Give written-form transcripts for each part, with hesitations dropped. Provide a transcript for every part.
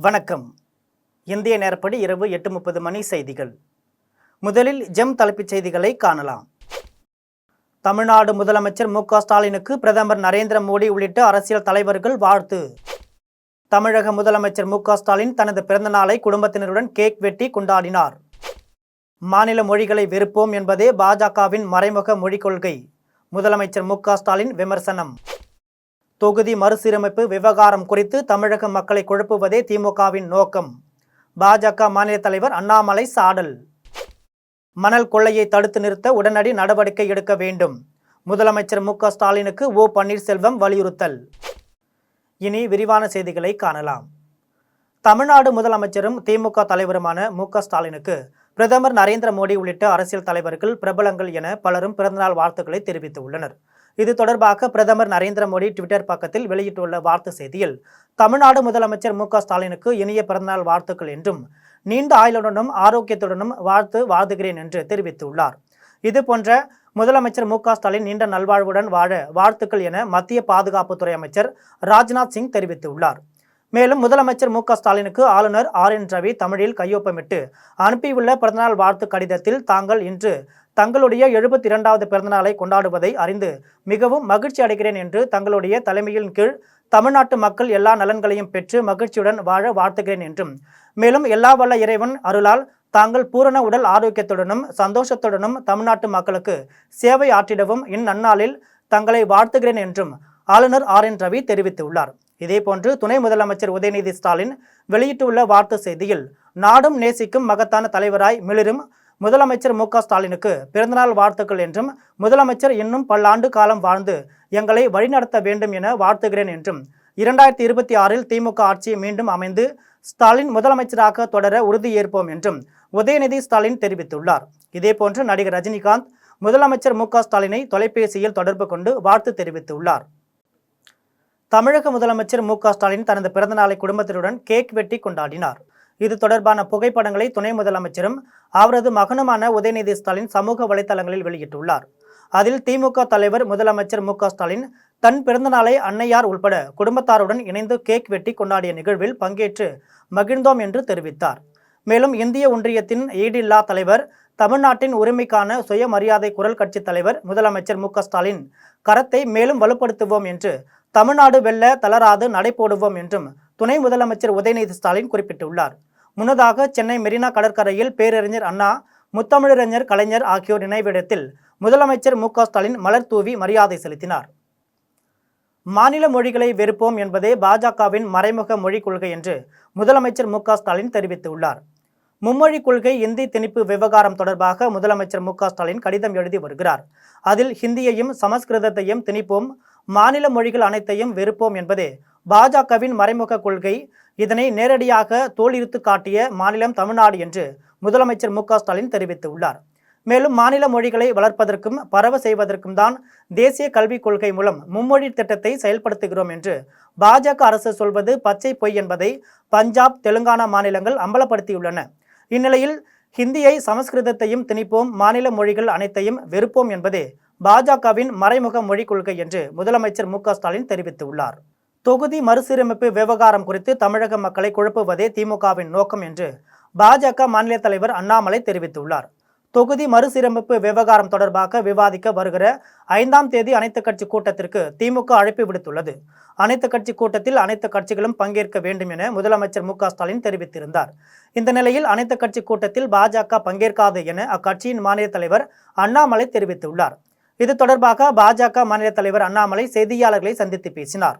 வணக்கம். இந்திய நேரப்படி இரவு 8:30 மணி செய்திகள். முதலில் ஜெம் தலைப்புச் செய்திகளை காணலாம். தமிழ்நாடு முதலமைச்சர் மு.க. ஸ்டாலினுக்கு பிரதமர் நரேந்திர மோடி உள்ளிட்ட அரசியல் தலைவர்கள் வாழ்த்து. தமிழக முதலமைச்சர் மு.க. ஸ்டாலின் தனது பிறந்தநாளை குடும்பத்தினருடன் கேக் வெட்டி கொண்டாடினார். மாநில மொழிகளை வெறுப்போம் என்பதே பாஜகவின் மறைமுக மொழிக் கொள்கை. முதலமைச்சர் மு.க. ஸ்டாலின் விமர்சனம். தொகுதி மறுசீரமைப்பு விவகாரம் குறித்து தமிழக மக்களை குழப்புவதே திமுகவின் நோக்கம். பாஜக மாநில தலைவர் அண்ணாமலை சாடல். மணல் கொள்ளையை தடுத்து நிறுத்த உடனடி நடவடிக்கை எடுக்க வேண்டும். முதலமைச்சர் மு.க. ஸ்டாலினுக்கு ஓ. பன்னீர்செல்வம் வலியுறுத்தல். இனி விரிவான செய்திகளை காணலாம். தமிழ்நாடு முதலமைச்சரும் திமுக தலைவருமான மு.க. ஸ்டாலினுக்கு பிரதமர் நரேந்திர மோடி உள்ளிட்ட அரசியல் தலைவர்கள், பிரபலங்கள் என பலரும் பிறந்தநாள் வாழ்த்துக்களை தெரிவித்துள்ளனர். இது தொடர்பாக பிரதமர் நரேந்திர மோடி ட்விட்டர் பக்கத்தில் வெளியிட்டுள்ள வாழ்த்து செய்தியில், தமிழ்நாடு முதலமைச்சர் மு.க. ஸ்டாலினுக்கு இனிய பிறந்தநாள் வாழ்த்துக்கள் என்றும் நீண்ட ஆயுளுடனும் ஆரோக்கியத்துடனும் வாழ்த்துகிறேன் என்று தெரிவித்துள்ளார். இதுபோன்ற முதலமைச்சர் மு.க. ஸ்டாலின் நீண்ட நல்வாழ்வுடன் வாழ வாழ்த்துக்கள் என மத்திய பாதுகாப்புத்துறை அமைச்சர் ராஜ்நாத் சிங் தெரிவித்துள்ளார். மேலும் முதலமைச்சர் மு.க. ஸ்டாலினுக்கு ஆளுநர் ஆர்.என். ரவி தமிழில் கையொப்பமிட்டு அனுப்பியுள்ள பிறந்தநாள் வாழ்த்து கடிதத்தில், தாங்கள் இன்று தங்களுடைய 72வது பிறந்தநாளை கொண்டாடுவதை அறிந்து மிகவும் மகிழ்ச்சி அடைகிறேன் என்று தங்களுடைய தலைமையின் கீழ் தமிழ்நாட்டு மக்கள் எல்லா நலன்களையும் பெற்று மகிழ்ச்சியுடன் வாழ வாழ்த்துகிறேன் என்றும், மேலும் எல்லா வல்ல இறைவன் அருளால் தாங்கள் பூரண உடல் ஆரோக்கியத்துடனும் சந்தோஷத்துடனும் தமிழ்நாட்டு மக்களுக்கு சேவை ஆற்றிடவும் இந்நன்னாளில் தங்களை வாழ்த்துகிறேன் என்றும் ஆளுநர் ஆர்.என். ரவி தெரிவித்துள்ளார். இதேபோன்று துணை முதலமைச்சர் உதயநிதி ஸ்டாலின் வெளியிட்டுள்ள வாழ்த்து செய்தியில், நாடும் நேசிக்கும் மகத்தான தலைவராய் மிளிரும் முதலமைச்சர் மு.க. ஸ்டாலினுக்கு பிறந்தநாள் வாழ்த்துக்கள் என்றும், முதலமைச்சர் இன்னும் பல்லாண்டு காலம் வாழ்ந்து எங்களை வழிநடத்த வேண்டும் என வாழ்த்துகிறேன் என்றும், 2026இல் திமுக ஆட்சி மீண்டும் அமைந்து ஸ்டாலின் முதலமைச்சராக தொடர உறுதியேற்போம் என்றும் உதயநிதி ஸ்டாலின் தெரிவித்துள்ளார். இதேபோன்று நடிகர் ரஜினிகாந்த் முதலமைச்சர் மு.க. ஸ்டாலினை தொலைபேசியில் தொடர்பு கொண்டு வாழ்த்து தெரிவித்துள்ளார். தமிழக முதலமைச்சர் மு.க. ஸ்டாலின் தனது பிறந்தநாளை குடும்பத்தினருடன் கேக் வெட்டி கொண்டாடினார். இது தொடர்பான புகைப்படங்களை துணை முதலமைச்சரும் அவரது மகனுமான உதயநிதி ஸ்டாலின் சமூக வலைதளங்களில் வெளியிட்டுள்ளார். அதில் திமுக தலைவர் முதலமைச்சர் மு.க. ஸ்டாலின் தன் பிறந்தநாளை அன்னையார் உள்பட குடும்பத்தாருடன் இணைந்து கேக் வெட்டி கொண்டாடிய நிகழ்வில் பங்கேற்று மகிழ்ந்தோம் என்று தெரிவித்தார். மேலும் இந்திய ஒன்றியத்தின் ஈடில்லா தலைவர், தமிழ்நாட்டின் உரிமைக்கான சுயமரியாதை குரல் கட்சி தலைவர் முதலமைச்சர் மு.க. ஸ்டாலின் கரத்தை மேலும் வலுப்படுத்துவோம் என்று, தமிழ்நாடு வெல்ல தளராது நடைபோடுவோம் என்றும் துணை முதலமைச்சர் உதயநிதி ஸ்டாலின் குறிப்பிட்டுள்ளார். முன்னதாக சென்னை மெரினா கடற்கரையில் பேரறிஞர் அண்ணா, முத்தமிழறிஞர் கலைஞர் ஆகியோர் நினைவிடத்தில் முதலமைச்சர் மு.க. ஸ்டாலின் மலர் தூவி மரியாதை செலுத்தினார். மாநில மொழிகளை வெறுப்போம் என்பதே பாஜகவின் மறைமுக மொழிக் கொள்கை என்று முதலமைச்சர் மு.க. ஸ்டாலின் தெரிவித்துள்ளார். மும்மொழி கொள்கை இந்தி திணிப்பு விவகாரம் தொடர்பாக முதலமைச்சர் மு.க. ஸ்டாலின் கடிதம் எழுதி வருகிறார். அதில் ஹிந்தியையும் சமஸ்கிருதத்தையும் திணிப்போம், மாநில மொழிகள் அனைத்தையும் வெறுப்போம் என்பதே பாஜகவின் மறைமுக கொள்கை. இதனை நேரடியாக தோலுரித்து காட்டிய மாநிலம் தமிழ்நாடு என்று முதலமைச்சர் மு.க. ஸ்டாலின் தெரிவித்துள்ளார். மேலும் மாநில மொழிகளை வளர்ப்பதற்கும் பரவ செய்வதற்கும் தான் தேசிய கல்விக் கொள்கை மூலம் மும்மொழி திட்டத்தை செயல்படுத்துகிறோம் என்று பாஜக அரசு சொல்வது பச்சை பொய் என்பதை பஞ்சாப், தெலுங்கானா மாநிலங்கள் அம்பலப்படுத்தியுள்ளன. இந்நிலையில் ஹிந்தியை சமஸ்கிருதத்தையும் திணிப்போம், மாநில மொழிகள் அனைத்தையும் வெறுப்போம் என்பதே பாஜகவின் மறைமுக மொழிக் கொள்கை என்று முதலமைச்சர் மு.க. ஸ்டாலின் தெரிவித்துள்ளார். தொகுதி மறுசீரமைப்பு விவகாரம் குறித்து தமிழக மக்களை குழப்புவதே திமுகவின் நோக்கம் என்று பாஜக மாநில தலைவர் அண்ணாமலை தெரிவித்துள்ளார். தொகுதி மறுசீரமைப்பு விவகாரம் தொடர்பாக விவாதிக்க வருகிற 5ஆம் தேதி அனைத்துக் கட்சி கூட்டத்திற்கு திமுக அழைப்பு விடுத்துள்ளது. அனைத்துக் கட்சி கூட்டத்தில் அனைத்து கட்சிகளும் பங்கேற்க வேண்டும் என முதலமைச்சர் மு.க. ஸ்டாலின் தெரிவித்திருந்தார். இந்த நிலையில் அனைத்துக் கட்சி கூட்டத்தில் பாஜக பங்கேற்காது என அக்கட்சியின் மாநில தலைவர் அண்ணாமலை தெரிவித்துள்ளார். இது தொடர்பாக பாஜக மாநில தலைவர் அண்ணாமலை செய்தியாளர்களை சந்தித்து பேசினார்.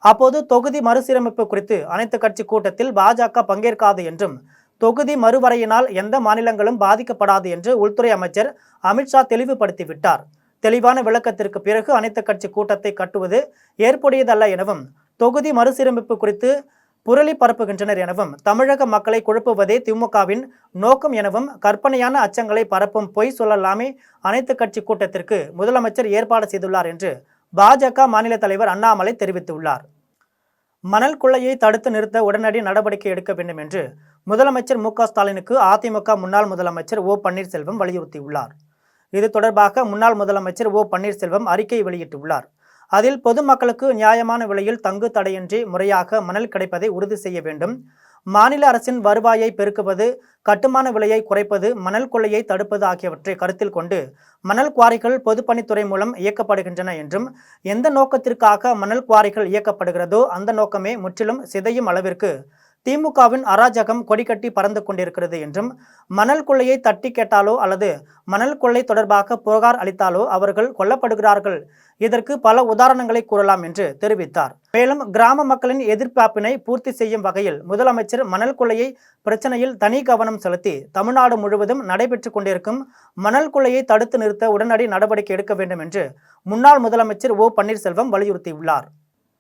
அப்போது தொகுதி மறுசீரமைப்பு குறித்து அனைத்து கட்சி கூட்டத்தில் பாஜக பங்கேற்காது என்றும், தொகுதி மறுவரையினால் எந்த மாநிலங்களும் பாதிக்கப்படாது என்று உள்துறை அமைச்சர் அமித்ஷா தெளிவுபடுத்திவிட்டார். தெளிவான விளக்கத்திற்கு பிறகு அனைத்து கட்சி கூட்டத்தை கட்டுவது ஏற்புடையதல்ல எனவும், தொகுதி மறுசீரமைப்பு குறித்து புரளி பரப்புகின்றனர் எனவும், தமிழக மக்களை குழப்புவதே திமுகவின் நோக்கம் எனவும், கற்பனையான அச்சங்களை பரப்பும் பொய் சொல்லலாமே அனைத்து கட்சி கூட்டத்திற்கு முதலமைச்சர் ஏற்பாடு செய்துள்ளார் என்று பாஜக மாநில தலைவர் அண்ணாமலை தெரிவித்துள்ளார். மணல் கொள்ளையை தடுத்து நிறுத்த உடனடி நடவடிக்கை எடுக்க வேண்டும் என்று முதலமைச்சர் மு.க. ஸ்டாலினுக்கு அதிமுக முன்னாள் முதலமைச்சர் ஓ. பன்னீர்செல்வம் வலியுறுத்தியுள்ளார். இது தொடர்பாக முன்னாள் முதலமைச்சர் ஓ. பன்னீர்செல்வம் அறிக்கை வெளியிட்டுள்ளார். அதில் பொதுமக்களுக்கு நியாயமான விலையில் தங்கு தடையின்றி முறையாக மணல் கிடைப்பதை உறுதி செய்ய வேண்டும். மாநில அரசின் வருவாயை பெருக்குவது, கட்டுமான விலையை குறைப்பது, மணல் கொள்ளையை தடுப்பது ஆகியவற்றை கருத்தில் கொண்டு மணல் குவாரிகள் பொதுப்பணித்துறை மூலம் இயக்கப்படுகின்றன என்றும், எந்த நோக்கத்திற்காக மணல் குவாரிகள் இயக்கப்படுகிறதோ அந்த நோக்கமே முற்றிலும் சிதையும் அளவிற்கு திமுகவின் அராஜகம் கொடிகட்டி பறந்து கொண்டிருக்கிறது என்றும், மணல் கொள்ளையை தட்டி கேட்டாலோ அல்லது மணல் கொள்ளை தொடர்பாக புகார் அளித்தாலோ அவர்கள் கொல்லப்படுகிறார்கள். இதற்கு பல உதாரணங்களை கூறலாம் என்று தெரிவித்தார். மேலும் கிராம மக்களின் எதிர்பார்ப்பினை பூர்த்தி செய்யும் வகையில் முதலமைச்சர் மணல் கொள்ளையை பிரச்சனையில் தனி கவனம் செலுத்தி தமிழ்நாடு முழுவதும் நடைபெற்றுக் கொண்டிருக்கும் மணல் கொள்ளையை தடுத்து நிறுத்த உடனடி நடவடிக்கை எடுக்க வேண்டும் என்று முன்னாள் முதலமைச்சர் ஓ பன்னீர்செல்வம் வலியுறுத்தியுள்ளார்.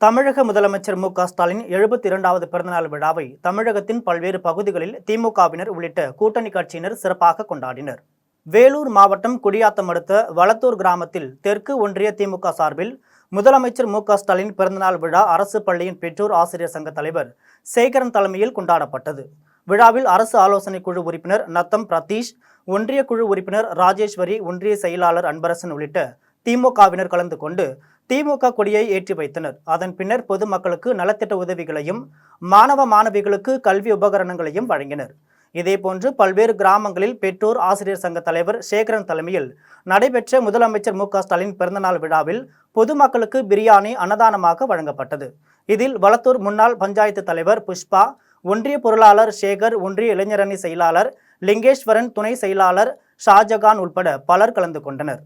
தமிழக முதலமைச்சர் மு.க.ஸ்டாலின் 72வது பிறந்தநாள் விழாவை தமிழகத்தின் பல்வேறு பகுதிகளில் திமுகவினர் உள்ளிட்ட கூட்டணி கட்சியினர் சிறப்பாக கொண்டாடினர். வேலூர் மாவட்டம் குடியாத்தம் அடுத்த வளத்தூர் கிராமத்தில் தெற்கு ஒன்றிய திமுக சார்பில் முதலமைச்சர் மு.க.ஸ்டாலின் பிறந்தநாள் விழா அரசு பள்ளியின் பெற்றோர் ஆசிரியர் சங்க தலைவர் சேகரன் தலைமையில் கொண்டாடப்பட்டது. விழாவில் அரசு ஆலோசனை குழு உறுப்பினர் நத்தம் பிரதீஷ், ஒன்றிய குழு உறுப்பினர் ராஜேஸ்வரி, ஒன்றிய செயலாளர் அன்பரசன் உள்ளிட்ட திமுகவினர் கலந்து கொண்டு திமுக கொடியை ஏற்றி வைத்தனர். அதன் பின்னர் பொதுமக்களுக்கு நலத்திட்ட உதவிகளையும் மாணவ மாணவிகளுக்கு கல்வி உபகரணங்களையும் வழங்கினர். இதேபோன்று பல்வேறு கிராமங்களில் பெற்றோர் ஆசிரியர் சங்க தலைவர் சேகரன் தலைமையில் நடைபெற்ற முதலமைச்சர் மு.க.ஸ்டாலின் பிறந்தநாள் விழாவில் பொதுமக்களுக்கு பிரியாணி அன்னதானமாக வழங்கப்பட்டது. இதில் வளத்தூர் முன்னாள் பஞ்சாயத்து தலைவர் புஷ்பா, ஒன்றிய பொருளாளர் சேகர், ஒன்றிய இளைஞரணி செயலாளர் லிங்கேஸ்வரன், துணை செயலாளர் ஷாஜகான் உட்பட பலர் கலந்து கொண்டனர்.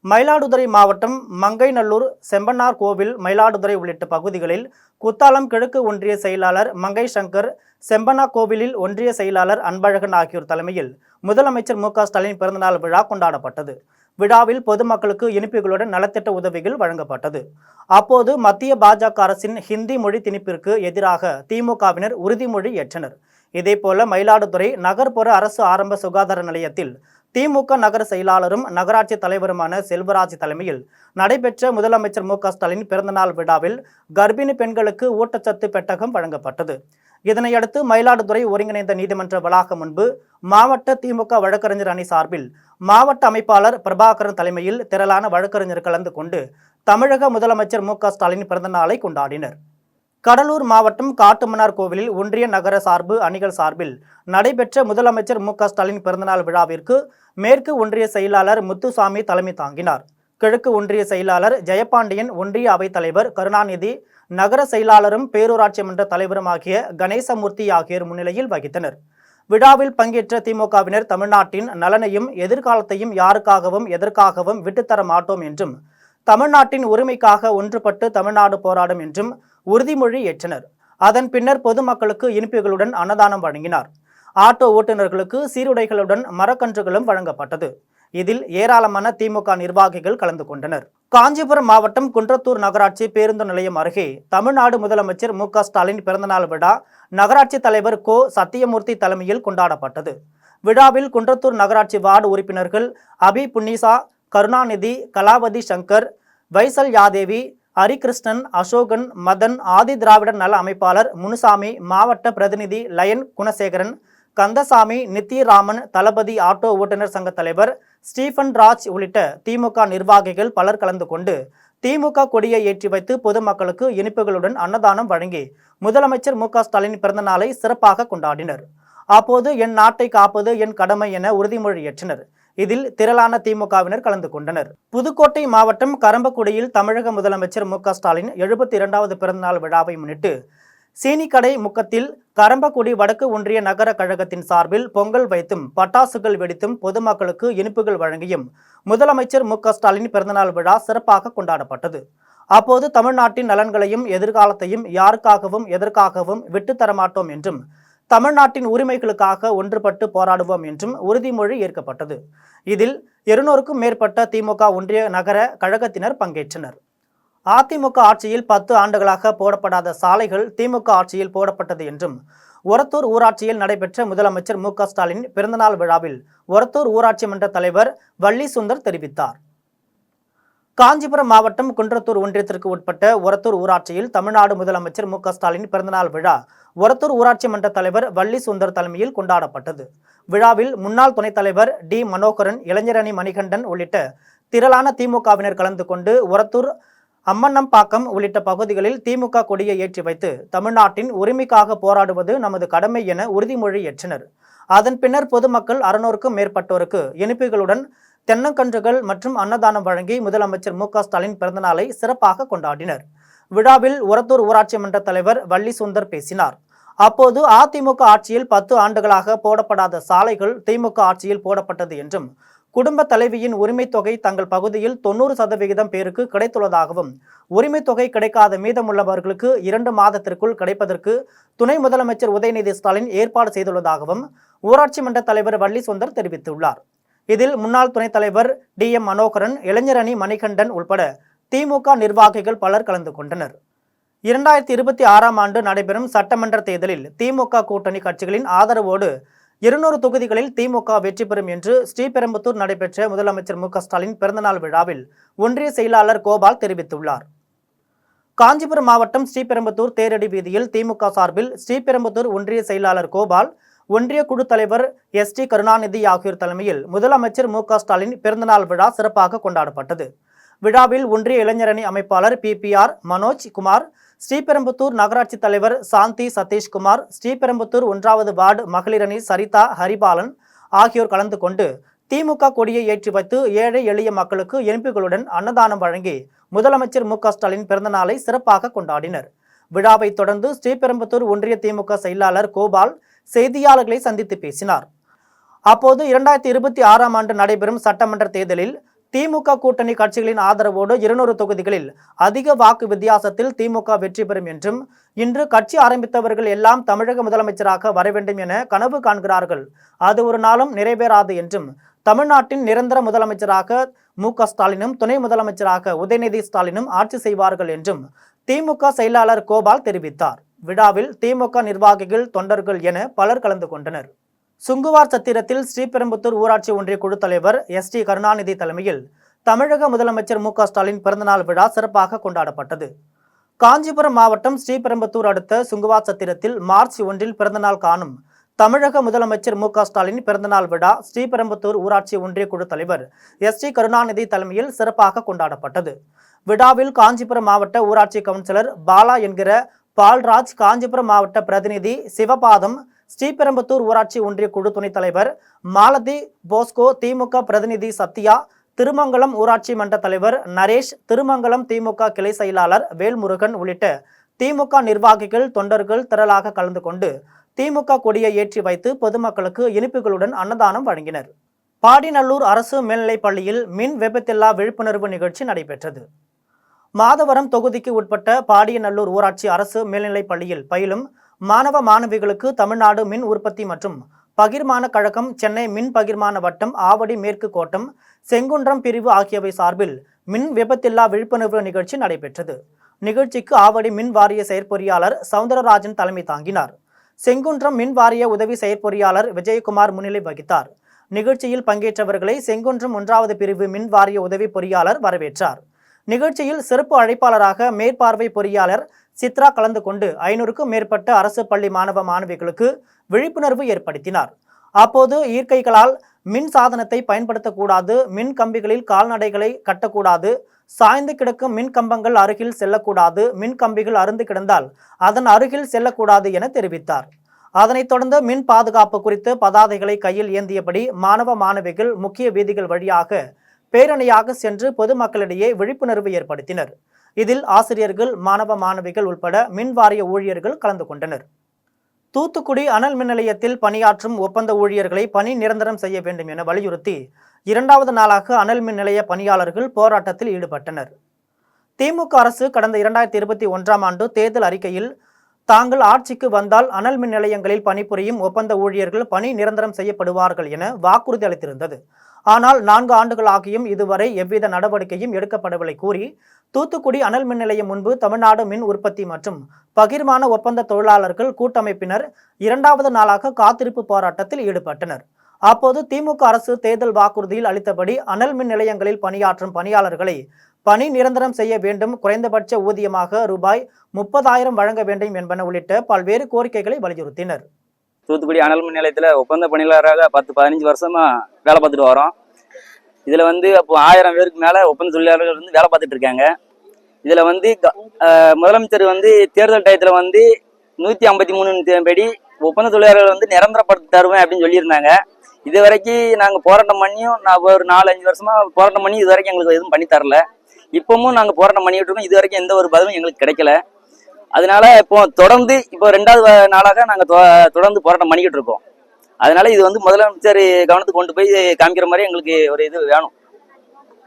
மயிலாடுதுறை மாவட்டம் மங்கைநல்லூர், செம்பனார் கோவில், மயிலாடுதுறை உள்ளிட்ட பகுதிகளில் குத்தாலம் கிழக்கு ஒன்றிய செயலாளர் மங்கை சங்கர், செம்பனா கோவிலில் ஒன்றிய செயலாளர் அன்பழகன் ஆகியோர் தலைமையில் முதலமைச்சர் மு.க.ஸ்டாலின் பிறந்தநாள் விழா கொண்டாடப்பட்டது. விழாவில் பொதுமக்களுக்கு இனிப்புகளுடன் நலத்திட்ட உதவிகள் வழங்கப்பட்டது. அப்போது மத்திய பாஜக அரசின் ஹிந்தி மொழி திணிப்பிற்கு எதிராக திமுகவினர் உறுதிமொழி ஏற்றனர். இதேபோல மயிலாடுதுறை நகர்ப்புற அரசு ஆரம்ப சுகாதார நிலையத்தில் திமுக நகர செயலாளரும் நகராட்சி தலைவருமான செல்வராஜ் தலைமையில் நடைபெற்ற முதலமைச்சர் மு.க.ஸ்டாலின் பிறந்தநாள் விழாவில் கர்ப்பிணி பெண்களுக்கு ஊட்டச்சத்து பெட்டகம் வழங்கப்பட்டது. இதனையடுத்து மயிலாடுதுறை ஒருங்கிணைந்த நீதிமன்ற வளாகம் முன்பு மாவட்ட திமுக வழக்கறிஞர் அணி சார்பில் மாவட்ட அமைப்பாளர் பிரபாகரன் தலைமையில் திரளான வழக்கறிஞர் கலந்து கொண்டு தமிழக முதலமைச்சர் மு.க.ஸ்டாலின் பிறந்தநாளை கொண்டாடினர். கடலூர் மாவட்டம் காட்டுமன்னார் கோவிலில் ஒன்றிய நகர சார்பு அணிகள் சார்பில் நடைபெற்ற முதலமைச்சர் மு.க.ஸ்டாலின் பிறந்தநாள் விழாவிற்கு மேற்கு ஒன்றிய செயலாளர் முத்துசாமி தலைமை தாங்கினார். கிழக்கு ஒன்றிய செயலாளர் ஜெயபாண்டியன், ஒன்றிய அவைத் தலைவர் கருணாநிதி, நகர செயலாளரும் பேரூராட்சி மன்ற தலைவரும் ஆகிய கணேசமூர்த்தி ஆகியோர் முன்னிலையில் வகித்தனர். விழாவில் பங்கேற்ற திமுகவினர் தமிழ்நாட்டின் நலனையும் எதிர்காலத்தையும் யாருக்காகவும் எதற்காகவும் விட்டுத்தர மாட்டோம் என்றும், தமிழ்நாட்டின் உரிமைக்காக ஒன்றுபட்டு தமிழ்நாடு போராடும் என்றும் உறுதிமொழி ஏற்றனர். அதன் பின்னர் பொதுமக்களுக்கு இனிப்புகளுடன் அன்னதானம் வழங்கினார். ஆட்டோ ஓட்டுநர்களுக்கு சீருடைகளுடன் மரக்கன்றுகளும் வழங்கப்பட்டது. இதில் ஏராளமான திமுக நிர்வாகிகள் கலந்து கொண்டனர். காஞ்சிபுரம் மாவட்டம் குன்றத்தூர் நகராட்சி பேருந்து நிலையம் அருகே தமிழ்நாடு முதலமைச்சர் மு.க.ஸ்டாலின் பிறந்தநாள் விழா நகராட்சி தலைவர் கோ சத்தியமூர்த்தி தலைமையில் கொண்டாடப்பட்டது. விழாவில் குன்றத்தூர் நகராட்சி வார்டு உறுப்பினர்கள் அபி புன்னிசா, கருணாநிதி, கலாவதி சங்கர், வைசல் யாதேவி, ஹரிகிருஷ்ணன், அசோகன், மதன், ஆதி திராவிடர் நல அமைப்பாளர் முனுசாமி, மாவட்ட பிரதிநிதி லயன் குணசேகரன், கந்தசாமி, நித்தியராமன், தளபதி ஆட்டோ ஓட்டுநர் சங்க தலைவர் ஸ்டீபன் ராஜ் உள்ளிட்ட திமுக நிர்வாகிகள் பலர் கலந்து கொண்டு திமுக கொடியை ஏற்றி வைத்து பொதுமக்களுக்கு இனிப்புகளுடன் அன்னதானம் வழங்கி முதலமைச்சர் மு.க.ஸ்டாலின் பிறந்த நாளை சிறப்பாக கொண்டாடினர். அப்போது என் நாட்டை காப்பது என் கடமை என உறுதிமொழி ஏற்றனர். இதில் திரளான திமுகவினர் கலந்து கொண்டனர். புதுக்கோட்டை மாவட்டம் கரம்பக்குடியில் தமிழக முதலமைச்சர் மு.க.ஸ்டாலின் 72வது பிறந்தநாள் விழாவை முன்னிட்டு சீனிக்கடை முக்கத்தில் கரம்பக்குடி வடக்கு ஒன்றிய நகர கழகத்தின் சார்பில் பொங்கல் வைத்தும் பட்டாசுகள் வெடித்தும் பொதுமக்களுக்கு இனிப்புகள் வழங்கியும் முதலமைச்சர் மு.க.ஸ்டாலின் பிறந்தநாள் விழா சிறப்பாக கொண்டாடப்பட்டது. அப்போது தமிழ்நாட்டின் நலன்களையும் எதிர்காலத்தையும் யாருக்காகவும் எதற்காகவும் விட்டுத்தரமாட்டோம் என்றும், தமிழ்நாட்டின் உரிமைகளுக்காக ஒன்றுபட்டு போராடுவோம் என்றும் உறுதிமொழி ஏற்கப்பட்டது. இதில் 200க்கும் மேற்பட்ட திமுக ஒன்றிய நகர கழகத்தினர் பங்கேற்றனர். அதிமுக ஆட்சியில் 10 ஆண்டுகளாக போடப்படாத சாலைகள் திமுக ஆட்சியில் போடப்பட்டது என்றும், ஒரத்தூர் ஊராட்சியில் நடைபெற்ற முதலமைச்சர் மு.க.ஸ்டாலின் பிறந்தநாள் விழாவில் ஒரத்தூர் ஊராட்சி மன்ற தலைவர் வள்ளி சுந்தர் தெரிவித்தார். காஞ்சிபுரம் மாவட்டம் குன்றத்தூர் ஒன்றியத்திற்கு உட்பட்ட ஒரத்தூர் ஊராட்சியில் தமிழ்நாடு முதலமைச்சர் மு.க.ஸ்டாலின் பிறந்தநாள் விழா ஒரத்தூர் ஊராட்சி மன்ற தலைவர் வள்ளி சுந்தர் தலைமையில் கொண்டாடப்பட்டது. விழாவில் முன்னாள் துணைத் தலைவர் டி மனோகரன், இளைஞரணி மணிகண்டன் உள்ளிட்ட திரளான திமுகவினர் கலந்து கொண்டு ஒரத்தூர் அம்மன்னம்பாக்கம் உள்ளிட்ட பகுதிகளில் திமுக கொடியை ஏற்றி வைத்து தமிழ்நாட்டின் உரிமைக்காக போராடுவது நமது கடமை என உறுதிமொழி ஏற்றனர். அதன் பின்னர் பொதுமக்கள் 600க்கும் மேற்பட்டோருக்கு இனிப்புகளுடன் தென்னங்கன்றுகள் மற்றும் அன்னதானம் வழங்கி முதலமைச்சர் மு.க.ஸ்டாலின் பிறந்தநாளை சிறப்பாக கொண்டாடினர். விழாவில் உரத்தூர் ஊராட்சி மன்ற தலைவர் வள்ளி சுந்தர் பேசினார். அப்போது அதிமுக ஆட்சியில் 10 ஆண்டுகளாக போடப்படாத சாலைகள் திமுக ஆட்சியில் போடப்பட்டது என்றும், குடும்ப தலைவியின் உரிமை தொகை தங்கள் பகுதியில் 90% பேருக்கு கிடைத்துள்ளதாகவும், உரிமை தொகை கிடைக்காத மீதமுள்ளவர்களுக்கு 2 மாதத்திற்குள் கிடைப்பதற்கு துணை முதலமைச்சர் உதயநிதி ஸ்டாலின் ஏற்பாடு செய்துள்ளதாகவும் ஊராட்சி மன்ற தலைவர் வள்ளி சுந்தர் தெரிவித்துள்ளார். இதில் முன்னாள் துணைத் தலைவர் DM மனோகரன், இளைஞரணி மணிகண்டன் உள்பட திமுக நிர்வாகிகள் பலர் கலந்து கொண்டனர். 2026ஆம் ஆண்டு நடைபெறும் சட்டமன்ற தேர்தலில் திமுக கூட்டணி கட்சிகளின் ஆதரவோடு 200 தொகுதிகளில் திமுக வெற்றி பெறும் என்று ஸ்ரீபெரும்புத்தூர் நடைபெற்ற முதலமைச்சர் மு.க.ஸ்டாலின் பிறந்தநாள் விழாவில் ஒன்றிய செயலாளர் கோபால் தெரிவித்துள்ளார். காஞ்சிபுரம் மாவட்டம் ஸ்ரீபெரும்புத்தூர் தேரடி வீதியில் திமுக சார்பில் ஸ்ரீபெரும்புத்தூர் ஒன்றிய செயலாளர் கோபால், ஒன்றிய குழு தலைவர் ST கருணாநிதி ஆகியோர் தலைமையில் முதலமைச்சர் மு.க.ஸ்டாலின் பிறந்தநாள் விழா சிறப்பாக கொண்டாடப்பட்டது. விழாவில் ஒன்றிய இளைஞரணி அமைப்பாளர் PPR மனோஜ் குமார், ஸ்ரீபெரும்புத்தூர் நகராட்சி தலைவர் சாந்தி சதீஷ்குமார், ஸ்ரீபெரும்புத்தூர் 1வது வார்டு மகளிரணி சரிதா ஹரிபாலன் ஆகியோர் கலந்து கொண்டு திமுக கொடியை ஏற்றி வைத்து ஏழை எளிய மக்களுக்கு இனிப்புகளுடன் அன்னதானம் வழங்கி முதலமைச்சர் மு.க.ஸ்டாலின் பிறந்தநாளை சிறப்பாக கொண்டாடினர். விழாவை தொடர்ந்து ஸ்ரீபெரும்புத்தூர் ஒன்றிய திமுக செயலாளர் கோபால் செய்தியாளர்களை சந்தித்து பேசினார். அப்போது 2026ஆம் ஆண்டு நடைபெறும் சட்டமன்ற தேர்தலில் திமுக கூட்டணி கட்சிகளின் ஆதரவோடு 200 தொகுதிகளில் அதிக வாக்கு வித்தியாசத்தில் திமுக வெற்றி பெறும் என்றும், இன்று கட்சி ஆரம்பித்தவர்கள் எல்லாம் தமிழக முதலமைச்சராக வர வேண்டும் என கனவு காண்கிறார்கள். அது ஒரு நாளும் நிறைவேறாது என்றும், தமிழ்நாட்டின் நிரந்தர முதலமைச்சராக மு.க.ஸ்டாலினும் துணை முதலமைச்சராக உதயநிதி ஸ்டாலினும் ஆட்சி செய்வார்கள் என்றும் திமுக செயலாளர் கோபால் தெரிவித்தார். விழாவில் திமுக நிர்வாகிகள், தொண்டர்கள் என பலர் கலந்து கொண்டனர். சுங்குவார் சத்திரத்தில் ஸ்ரீபெரும்புத்தூர் ஊராட்சி ஒன்றிய குழு தலைவர் ST கருணாநிதி தலைமையில் தமிழக முதலமைச்சர் மு.க.ஸ்டாலின் பிறந்தநாள் விழா சிறப்பாக கொண்டாடப்பட்டது. காஞ்சிபுரம் மாவட்டம் ஸ்ரீபெரும்புத்தூர் அடுத்த சுங்குவார் சத்திரத்தில் மார்ச் 1இல் பிறந்தநாள் காணும் தமிழக முதலமைச்சர் மு.க.ஸ்டாலின் பிறந்தநாள் விழா ஸ்ரீபெரும்புத்தூர் ஊராட்சி ஒன்றிய குழு தலைவர் ST கருணாநிதி தலைமையில் சிறப்பாக கொண்டாடப்பட்டது. விழாவில் காஞ்சிபுரம் மாவட்ட ஊராட்சி கவுன்சிலர் பாலா என்கிற பால்ராஜ், காஞ்சிபுரம் மாவட்ட பிரதிநிதி சிவபாதம், ஸ்ரீபெரும்புத்தூர் ஊராட்சி ஒன்றிய குழு துணைத் தலைவர் மாலதி போஸ்கோ, திமுக பிரதிநிதி சத்யா, திருமங்கலம் ஊராட்சி மன்ற தலைவர் நரேஷ், திருமங்கலம் திமுக கிளை செயலாளர் வேல்முருகன் உள்ளிட்ட திமுக நிர்வாகிகள், தொண்டர்கள் திரளாக கலந்து கொண்டு திமுக கொடியை ஏற்றி வைத்து பொதுமக்களுக்கு இனிப்புகளுடன் அன்னதானம் வழங்கினர். பாடிநல்லூர் அரசு மேல்நிலைப் பள்ளியில் மின் விபத்தில்லா விழிப்புணர்வு நிகழ்ச்சி நடைபெற்றது. மாதவரம் தொகுதிக்கு உட்பட்ட பாடியநல்லூர் ஊராட்சி அரசு மேல்நிலைப் பள்ளியில் பயிலும் மாணவ மாணவிகளுக்கு தமிழ்நாடு மின் உற்பத்தி மற்றும் பகிர்மான கழகம், சென்னை மின் பகிர்மான வட்டம், ஆவடி மேற்கு கோட்டம், செங்குன்றம் பிரிவு ஆகியவை சார்பில் மின் விபத்தில்லா விழிப்புணர்வு நிகழ்ச்சி நடைபெற்றது. நிகழ்ச்சிக்கு ஆவடி மின் வாரிய செயற்பொறியாளர் சவுந்தரராஜன் தலைமை தாங்கினார். செங்குன்றம் மின் வாரிய உதவி செயற்பொறியாளர் விஜயகுமார் முன்னிலை வகித்தார். நிகழ்ச்சியில் பங்கேற்றவர்களை செங்குன்றம் 1வது பிரிவு மின் வாரிய உதவி பொறியாளர் வரவேற்றார். நிகழ்ச்சியில் சிறப்பு அழைப்பாளராக மேற்பார்வை பொறியாளர் சித்ரா கலந்து கொண்டு 500க்கும் மேற்பட்ட அரசு பள்ளி மாணவ மாணவிகளுக்கு விழிப்புணர்வு ஏற்படுத்தினார். அப்போது ஈர்க்கைகளால் மின் சாதனத்தை பயன்படுத்தக்கூடாது, மின் கம்பிகளில் கால்நடைகளை கட்டக்கூடாது, சாய்ந்து கிடக்கும் மின் கம்பங்கள் அருகில் செல்லக்கூடாது, மின் கம்பிகள் அறுந்து கிடந்தால் அதன் அருகில் செல்லக்கூடாது என தெரிவித்தார். அதனைத் தொடர்ந்து மின் பாதுகாப்பு குறித்து பதாதைகளை கையில் ஏந்தியபடி மாணவ மாணவிகள் முக்கிய வீதிகள் வழியாக பேரணியாக சென்று பொதுமக்களிடையே விழிப்புணர்வு ஏற்படுத்தினர். இதில் ஆசிரியர்கள், மாணவ மாணவிகள் உள்பட மின் வாரிய ஊழியர்கள் கலந்து கொண்டனர். தூத்துக்குடி அனல் மின் நிலையத்தில் பணியாற்றும் ஒப்பந்த ஊழியர்களை பணி நிரந்தரம் செய்ய வேண்டும் என வலியுறுத்தி 2வது நாளாக அனல் மின் நிலைய பணியாளர்கள் போராட்டத்தில் ஈடுபட்டனர். திமுக அரசு கடந்த 2021ஆம் ஆண்டு தேர்தல் அறிக்கையில் தாங்கள் ஆட்சிக்கு வந்தால் அனல் மின் நிலையங்களில் பணிபுரியும் ஒப்பந்த ஊழியர்கள் பணி நிரந்தரம் செய்யப்படுவார்கள் என வாக்குறுதி அளித்திருந்தது. ஆனால் 4 ஆண்டுகளாகியும் இதுவரை எவ்வித நடவடிக்கையும் எடுக்கப்படவில்லை கூறி தூத்துக்குடி அனல் மின் நிலையம் முன்பு தமிழ்நாடு மின் உற்பத்தி மற்றும் பகிர்மான ஒப்பந்த தொழிலாளர்கள் கூட்டமைப்பினர் 2வது நாளாக காத்திருப்பு போராட்டத்தில் ஈடுபட்டனர். அப்போது திமுக அரசு தேர்தல் வாக்குறுதியில் அளித்தபடி அனல் மின் நிலையங்களில் பணியாற்றும் பணியாளர்களை பணி நிரந்தரம் செய்ய வேண்டும், குறைந்தபட்ச ஊதியமாக ரூபாய் 30,000 வழங்க வேண்டும் என்பன உள்ளிட்ட பல்வேறு கோரிக்கைகளை வலியுறுத்தினர். தூத்துக்குடி அனல் மின் நிலையத்தில் ஒப்பந்த பணியாளராக 10-15 வருஷமா வேலை பார்த்துட்டு வரோம். இதில் அப்போ 1000 பேருக்கு மேலே ஒப்பந்த தொழிலாளர்கள் வேலை பார்த்துட்டு இருக்காங்க. இதுல வந்து முதலமைச்சர் வந்து தேர்தல் டயத்துல வந்து 153 படி ஒப்பந்த தொழிலாளர்கள் வந்து நிரந்தரப்படுத்தி தருவேன் அப்படின்னு சொல்லியிருந்தாங்க. இது வரைக்கும் நாங்க போராட்டம் பண்ணியும் நான் ஒரு 4-5 வருஷமா போராட்டம் பண்ணி இது வரைக்கும் எங்களுக்கு எதுவும் பண்ணி தரல. இப்பவும் நாங்க போராட்டம் பண்ணிட்டு இருக்கோம். இது வரைக்கும் எந்த ஒரு பதிலும் எங்களுக்கு கிடைக்கல. அதனால இப்போ தொடர்ந்து இப்போ 2வது நாளாக நாங்க தொடர்ந்து போராட்டம் பண்ணிக்கிட்டு இருக்கோம். அதனால இது வந்து முதலமைச்சர் கவனத்துக்கு கொண்டு போய் காமிக்கிற மாதிரி எங்களுக்கு ஒரு இது வேணும்.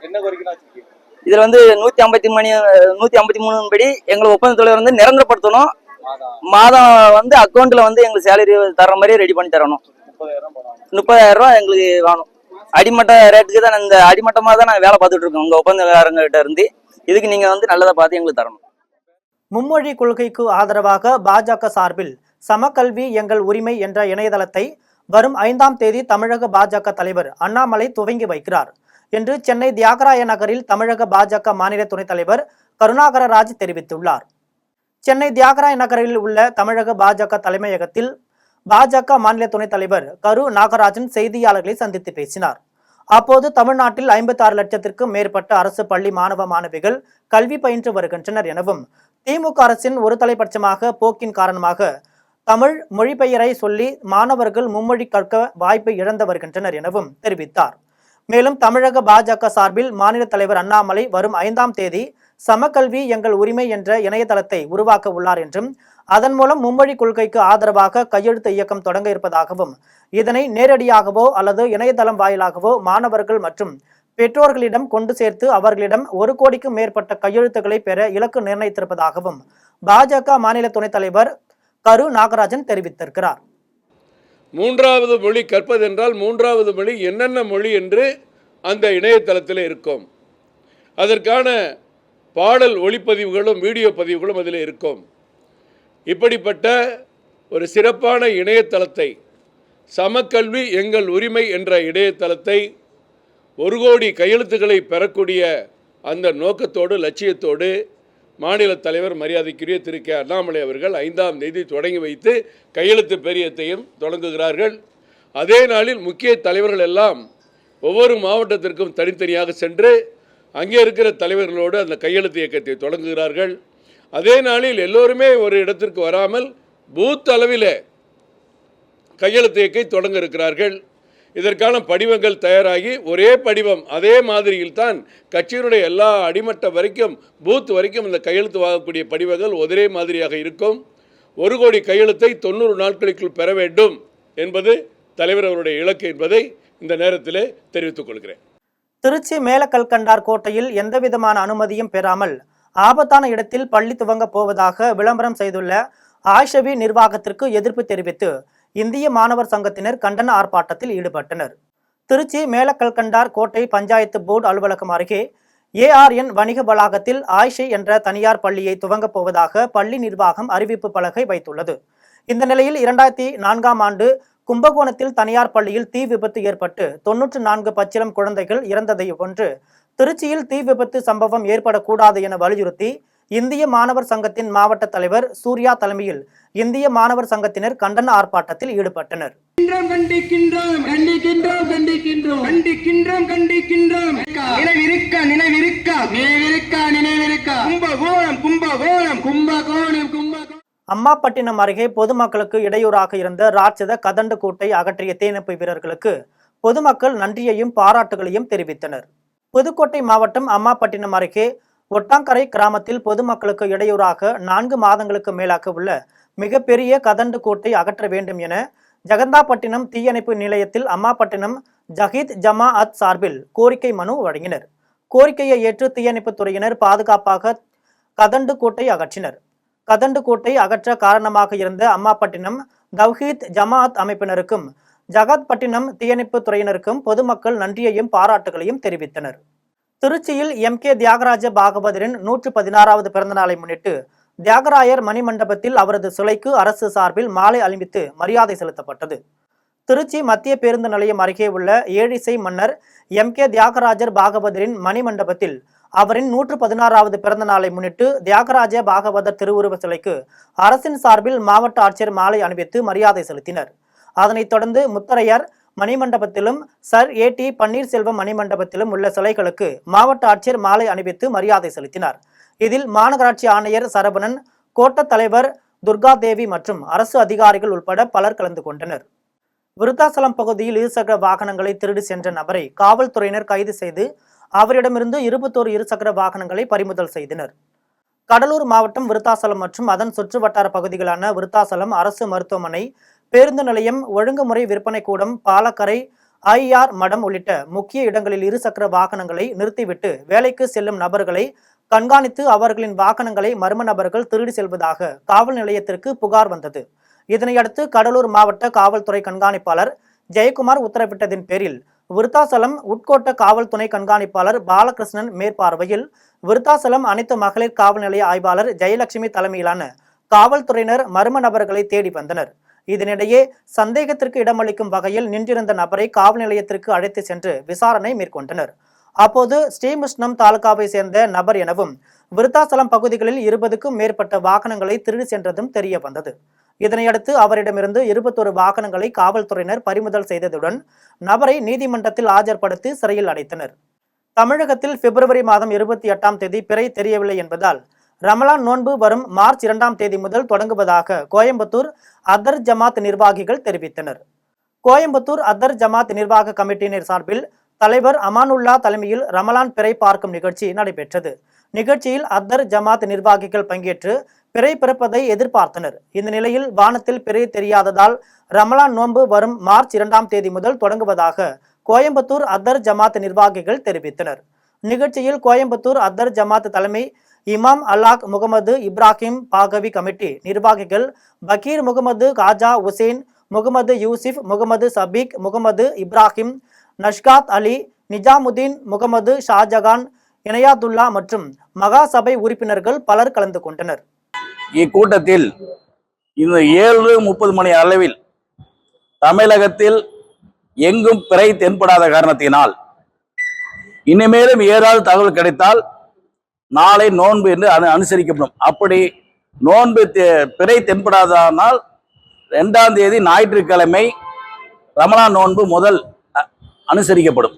என்ன கோரிக்கை வச்சிருக்கீங்க? இதுல வந்து 153 படி எங்களை ஒப்பந்த தொழிலாளர் வந்து நிரந்தரப்படுத்தணும். மாதம் வந்து அக்கௌண்ட்ல வந்து எங்களுக்கு சேலரி தர்ற மாதிரி ரெடி பண்ணி தரணும். 30,000 ரூபாய் எங்களுக்கு வேணும். அடிமட்ட ரேட்டுக்கு தான் இந்த அடிமட்டமா தான் நாங்கள் வேலை பார்த்துட்டு இருக்கோம் உங்க ஒப்பந்தக்காரங்கிட்ட இருந்து. இதுக்கு நீங்க வந்து நல்லதா பார்த்து எங்களுக்கு தரணும். மும்மொழி கொள்கைக்கு ஆதரவாக பாஜக சார்பில் சமக்கல்வி எங்கள் உரிமை என்ற இணையதளத்தை வரும் 5ஆம் தேதி தமிழக பாஜக தலைவர் அண்ணாமலை துவங்கி வைக்கிறார் என்று சென்னை தியாகராய நகரில் தமிழக பாஜக மாநில துணைத் தலைவர் கருணாகரராஜ் தெரிவித்துள்ளார். சென்னை தியாகராய நகரில் உள்ள தமிழக பாஜக தலைமையகத்தில் பாஜக மாநில துணைத் தலைவர் கரு நாகராஜன் செய்தியாளர்களை சந்தித்து பேசினார். அப்போது தமிழ்நாட்டில் 56 லட்சத்திற்கும் மேற்பட்ட அரசு பள்ளி மாணவ மாணவிகள் கல்வி பயின்று வருகின்றனர் எனவும் திமுக அரசின் ஒரு தலைபட்சமாக போக்கின் காரணமாக தமிழ் மொழிபெயரை சொல்லி மாணவர்கள் மும்மொழி கற்க வாய்ப்பை இழந்து வருகின்றனர் எனவும் தெரிவித்தார். மேலும் தமிழக பாஜக சார்பில் மாநில தலைவர் அண்ணாமலை வரும் 5ஆம் தேதி சமக்கல்வி எங்கள் உரிமை என்ற இணையதளத்தை உருவாக்க உள்ளார் என்றும் அதன் மூலம் மும்மொழி கொள்கைக்கு ஆதரவாக கையெழுத்து இயக்கம் தொடங்க இருப்பதாகவும் இதனை நேரடியாகவோ அல்லது இணையதளம் வாயிலாகவோ மாணவர்கள் மற்றும் பெற்றோர்களிடம் கொண்டு சேர்த்து அவர்களிடம் 1 கோடிக்கும் மேற்பட்ட கையெழுத்துக்களை பெற இலக்கு நிர்ணயித்திருப்பதாகவும் பாஜக மாநில துணைத் தலைவர் கரு நாகராஜன் தெரிவித்திருக்கிறார். 3வது மொழி கற்பதென்றால் 3வது மொழி என்னென்ன மொழி என்று அந்த இணையதளத்தில் இருக்கும். அதற்கான பாடல் ஒளிப்பதிவுகளும் வீடியோ பதிவுகளும் அதில் இருக்கும். இப்படிப்பட்ட ஒரு சிறப்பான இணையதளத்தை சமக்கல்வி எங்கள் உரிமை என்ற இணையதளத்தை 1 கோடி கையெழுத்துக்களை பெறக்கூடிய அந்த நோக்கத்தோடு லட்சியத்தோடு மாநில தலைவர் மரியாதைக்குரிய திரு கே அண்ணாமலை அவர்கள் 5ஆம் தேதி தொடங்கி வைத்து கையெழுத்து பெரியத்தையும் தொடங்குகிறார்கள். அதே நாளில் முக்கிய தலைவர்கள் எல்லாம் ஒவ்வொரு மாவட்டத்திற்கும் தனித்தனியாக சென்று அங்கே இருக்கிற தலைவர்களோடு அந்த கையெழுத்து இயக்கத்தை தொடங்குகிறார்கள். அதே நாளில் எல்லோருமே ஒரு இடத்திற்கு வராமல் பூத் அளவில் கையெழுத்து இயக்கை தொடங்க இருக்கிறார்கள். இதற்கான படிவங்கள் தயாராகி ஒரே படிவம் அதே மாதிரியில் தான் கட்சியினுடைய எல்லா அடிமட்ட வரைக்கும் பூத் வரைக்கும் இந்த கையெழுத்து வாங்கக்கூடிய படிவங்கள் ஒரே மாதிரியாக இருக்கும். 1 கோடி கையெழுத்தை 90 நாட்களுக்குள் பெற வேண்டும் என்பது தலைவர் அவருடைய இலக்கு என்பதை இந்த நேரத்தில் தெரிவித்துக் கொள்கிறேன். திருச்சி மேலக்கல்கண்டார் கோட்டையில் எந்தவிதமான அனுமதியும் பெறாமல் ஆபத்தான இடத்தில் பள்ளி துவங்க போவதாக விளம்பரம் செய்துள்ள ஆய்ஷவி நிர்வாகத்திற்கு எதிர்ப்பு தெரிவித்து இந்திய மாணவர் சங்கத்தினர் கண்டன ஆர்ப்பாட்டத்தில் ஈடுபட்டனர். திருச்சி மேலக்கல்கண்டார் கோட்டை பஞ்சாயத்து போர்டு அலுவலகம் அருகே ARN வணிக வளாகத்தில் ஆயிஷை என்ற தனியார் பள்ளியை துவங்கப் போவதாக பள்ளி நிர்வாகம் அறிவிப்பு பலகை வைத்துள்ளது. இந்த நிலையில் 2004ஆம் ஆண்டு கும்பகோணத்தில் தனியார் பள்ளியில் தீ விபத்து ஏற்பட்டு 94 பச்சிளம் குழந்தைகள் இறந்ததை போன்று திருச்சியில் தீ விபத்து சம்பவம் ஏற்படக்கூடாது என வலியுறுத்தி இந்திய மாணவர் சங்கத்தின் மாவட்ட தலைவர் சூர்யா தலைமையில் இந்திய மாணவர் சங்கத்தினர் கண்டன ஆர்ப்பாட்டத்தில் ஈடுபட்டனர். அம்மாப்பட்டினம் அருகே பொதுமக்களுக்கு இடையூறாக இருந்த ராட்சத கதண்டு கூட்டை அகற்றிய தீயணைப்பு வீரர்களுக்கு பொதுமக்கள் நன்றியையும் பாராட்டுகளையும் தெரிவித்தனர். புதுக்கோட்டை மாவட்டம் அம்மாப்பட்டினம் அருகே ஒட்டாங்கரை கிராமத்தில் பொதுமக்களுக்கு இடையூறாக 4 மாதங்களுக்கு மேலாக உள்ள மிகப்பெரிய கதண்டு கூட்டை அகற்ற வேண்டும் என ஜகந்தாப்பட்டினம் தீயணைப்பு நிலையத்தில் அம்மாப்பட்டினம் ஜஹீத் ஜமாஅத் சார்பில் கோரிக்கை மனு வழங்கினர். கோரிக்கையை ஏற்று தீயணைப்பு துறையினர் பாதுகாப்பாக கதண்டு கூட்டை அகற்றினர். கதண்டு கூட்டை அகற்ற காரணமாக இருந்த அம்மாப்பட்டினம் தவ்ஹீத் ஜமாஅத் அமைப்பினருக்கும் ஜகாத்பட்டினம் தீயணைப்பு துறையினருக்கும் பொதுமக்கள் நன்றியையும் பாராட்டுகளையும் தெரிவித்தனர். திருச்சியில் MK தியாகராஜ பாகவதரின் 116வது பிறந்தநாளை முன்னிட்டு தியாகராயர் மணிமண்டபத்தில் அவரது சிலைக்கு அரசு சார்பில் மாலை அணிவித்து மரியாதை செலுத்தப்பட்டது. திருச்சி மத்திய பேருந்து நிலையம் அருகே உள்ள ஏழிசை மன்னர் MK தியாகராஜர் பாகவதரின் மணிமண்டபத்தில் அவரின் 116வது பிறந்த நாளை முன்னிட்டு தியாகராஜ பாகவதர் திருவுருவ சிலைக்கு அரசின் சார்பில் மாவட்ட ஆட்சியர் மாலை அணிவித்து மரியாதை செலுத்தினர். அதனைத் தொடர்ந்து முத்தரையர் மணிமண்டபத்திலும் சர் AT பன்னீர்செல்வம் மணிமண்டபத்திலும் உள்ள சிலைகளுக்கு மாவட்ட ஆட்சியர் மாலை அணிவித்து மரியாதை செலுத்தினார். இதில் மாநகராட்சி ஆணையர் சரவணன், கோட்ட தலைவர் துர்காதேவி மற்றும் அரசு அதிகாரிகள் உட்பட பலர் கலந்து கொண்டனர். விருத்தாசலம் பகுதியில் இருசக்கர வாகனங்களை திருடி சென்ற நபரை காவல்துறையினர் கைது செய்து அவரிடமிருந்து 21 இருசக்கர வாகனங்களை பறிமுதல் செய்தனர். கடலூர் மாவட்டம் விருத்தாசலம் மற்றும் அதன் சுற்றுவட்டார பகுதிகளான விருத்தாசலம் அரசு மருத்துவமனை, பேருந்து நிலையம், ஒழுங்குமுறை விற்பனை கூடம், பாலக்கரை, ஐஆர் மடம் உள்ளிட்ட முக்கிய இடங்களில் இருசக்கர வாகனங்களை நிறுத்திவிட்டு வேலைக்கு செல்லும் நபர்களை கண்காணித்து அவர்களின் வாகனங்களை மர்ம நபர்கள் திருடி செல்வதாக காவல் நிலையத்திற்கு புகார் வந்தது. இதனையடுத்து கடலூர் மாவட்ட காவல்துறை கண்காணிப்பாளர் ஜெயக்குமார் உத்தரவிட்டதின் பேரில் விருத்தாசலம் உட்கோட்ட காவல் துணை கண்காணிப்பாளர் பாலகிருஷ்ணன் மேற்பார்வையில் விருத்தாசலம் அனைத்து மகளிர் காவல் நிலைய ஆய்வாளர் ஜெயலட்சுமி தலைமையிலான காவல்துறையினர் மர்ம நபர்களை தேடி வந்தனர். இதனிடையே சந்தேகத்திற்கு இடமளிக்கும் வகையில் நின்றிருந்த நபரை காவல் நிலையத்திற்கு அழைத்து சென்று விசாரணை மேற்கொண்டனர். அப்போது ஸ்ரீமுஷ்ணம் தாலுகாவை சேர்ந்த நபர் எனவும் விருத்தாசலம் பகுதிகளில் 20க்கும் மேற்பட்ட வாகனங்களை திருடி சென்றதும் தெரிய வந்தது. இதனையடுத்து அவரிடமிருந்து 21 வாகனங்களை காவல்துறையினர் பறிமுதல் செய்ததுடன் நபரை நீதிமன்றத்தில் ஆஜர்படுத்தி சிறையில் அடைத்தனர். தமிழகத்தில் பிப்ரவரி மாதம் 28ஆம் தேதி பிறை தெரியவில்லை என்பதால் ரமலான் நோன்பு வரும் மார்ச் 2ஆம் தேதி முதல் தொடங்குவதாக கோயம்புத்தூர் அத்தர் ஜமாத் நிர்வாகிகள் தெரிவித்தனர். கோயம்புத்தூர் அத்தர் ஜமாத் நிர்வாக கமிட்டியினர் சார்பில் தலைவர் அமானுல்லா தலைமையில் ரமலான் பிறை பார்க்கும் நிகழ்ச்சி நடைபெற்றது. நிகழ்ச்சியில் அத்தர் ஜமாத் நிர்வாகிகள் பங்கேற்று பிறை பிறப்பதை எதிர்பார்த்தனர். இந்த நிலையில் வானத்தில் பிறை தெரியாததால் ரமலான் நோன்பு வரும் மார்ச் 2ஆம் தேதி முதல் தொடங்குவதாக கோயம்புத்தூர் அத்தர் ஜமாத் நிர்வாகிகள் தெரிவித்தனர். நிகழ்ச்சியில் கோயம்புத்தூர் அத்தர் ஜமாத் தலைமை இமாம் அல்லாக் முகமது இப்ராஹிம் பாகவி கமிட்டி நிர்வாகிகள் பக்கீர் முகமது, காஜா உசேன், முகமது யூசிப், முகமது சபீக், முகமது இப்ராஹிம், நஷ்காத் அலி, நிஜாமுதீன், முகமது ஷாஜகான், இனயாதுல்லா மற்றும் மகா சபை உறுப்பினர்கள் பலர் கலந்து கொண்டனர். இக்கூட்டத்தில் இந்த 7:30 மணி அளவில் தமிழகத்தில் எங்கும் பிறை தென்படாத காரணத்தினால் இனிமேலும் ஏதாவது தகவல் கிடைத்தால் நாளை நோன்பு என்று அனுசரிக்கப்படும். அப்படி நோன்பு பிறை தென்படாதனால் 2ஆம் தேதி ஞாயிற்றுக்கிழமை ரமலான் நோன்பு முதல் அனுசரிக்கப்படும்.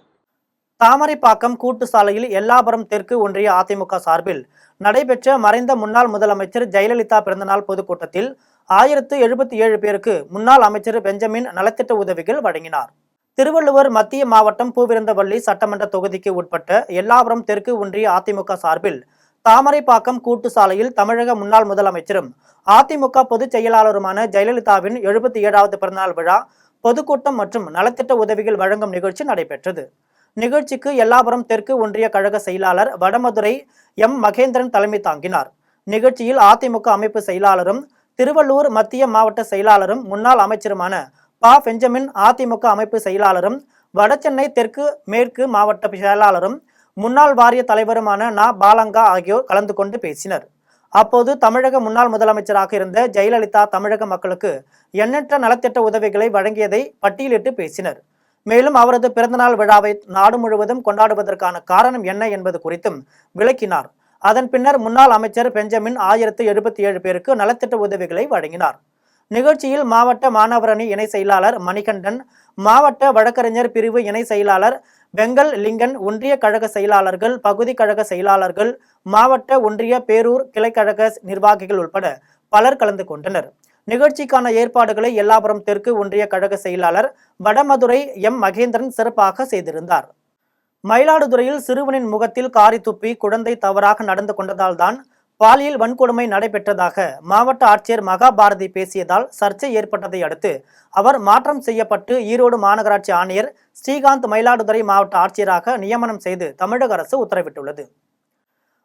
தாமரைப்பாக்கம் கூட்டு சாலையில் எல்லாபுரம் தெற்கு ஒன்றிய அதிமுக சார்பில் நடைபெற்ற மறைந்த முன்னாள் முதலமைச்சர் ஜெயலலிதா பிறந்தநாள் பொதுக்கூட்டத்தில் 1077 பேருக்கு முன்னாள் அமைச்சர் பெஞ்சமின் நலத்திட்ட உதவிகள் வழங்கினார். திருவள்ளுவர் மத்திய மாவட்டம் பூவிருந்தவள்ளி சட்டமன்ற தொகுதிக்கு உட்பட்ட எல்லாபுரம் தெற்கு ஒன்றிய அதிமுக சார்பில் தாமரைப்பாக்கம் கூட்டு சாலையில் தமிழக முன்னாள் முதலமைச்சரும் அதிமுக பொதுச் செயலாளருமான ஜெயலலிதாவின் 77வது பிறந்தநாள் விழா பொதுக்கூட்டம் மற்றும் நலத்திட்ட உதவிகள் வழங்கும் நிகழ்ச்சி நடைபெற்றது. நிகழ்ச்சிக்கு எல்லாபுரம் தெற்கு ஒன்றிய கழக செயலாளர் வடமதுரை எம் மகேந்திரன் தலைமை தாங்கினார். நிகழ்ச்சியில் அதிமுக அமைப்பு செயலாளரும் திருவள்ளூர் மத்திய மாவட்ட செயலாளரும் முன்னாள் அமைச்சருமான ப. பெஞ்சமின், அதிமுக அமைப்பு செயலாளரும் வடசென்னை தெற்கு மேற்கு மாவட்ட செயலாளரும் முன்னாள் வாரிய தலைவருமான ந. பாலங்கா ஆகியோர் கலந்து கொண்டு பேசினர். அப்போது தமிழக முன்னாள் முதலமைச்சராக இருந்த ஜெயலலிதா தமிழக மக்களுக்கு எண்ணற்ற நலத்திட்ட உதவிகளை வழங்கியதை பட்டியலிட்டு பேசினர். மேலும் அவரது பிறந்தநாள் விழாவை நாடு முழுவதும் கொண்டாடுவதற்கான காரணம் என்ன என்பது குறித்தும் விளக்கினார். அதன் பின்னர் முன்னாள் அமைச்சர் பெஞ்சமின் 1077 பேருக்கு நலத்திட்ட உதவிகளை வழங்கினார். நிகழ்ச்சியில் மாவட்ட மாணவரணி இணை செயலாளர் மணிகண்டன், மாவட்ட வழக்கறிஞர் பிரிவு இணை செயலாளர் வெங்கல் லிங்கன், ஒன்றிய கழக செயலாளர்கள், பகுதி கழக செயலாளர்கள், மாவட்ட ஒன்றிய பேரூர் கிளைக்கழக நிர்வாகிகள் உட்பட பலர் கலந்து கொண்டனர். நிகழ்ச்சிக்கான ஏற்பாடுகளை எல்லாபுரம் தெற்கு ஒன்றிய கழக செயலாளர் வடமதுரை எம் மகேந்திரன் சிறப்பாக செய்திருந்தார். மயிலாடுதுறையில் சிறுவனின் முகத்தில் காரி துப்பி குழந்தை தவறாக நடந்து கொண்டதால் தான் பாலியல் வன்கொடுமை நடைபெற்றதாக மாவட்ட ஆட்சியர் மகாபாரதி பேசியதால் சர்ச்சை ஏற்பட்டதை அடுத்து அவர் மாற்றம் செய்யப்பட்டு ஈரோடு மாநகராட்சி ஆணையர் ஸ்ரீகாந்த் மயிலாடுதுறை மாவட்ட ஆட்சியராக நியமனம் செய்து தமிழக அரசு உத்தரவிட்டுள்ளது.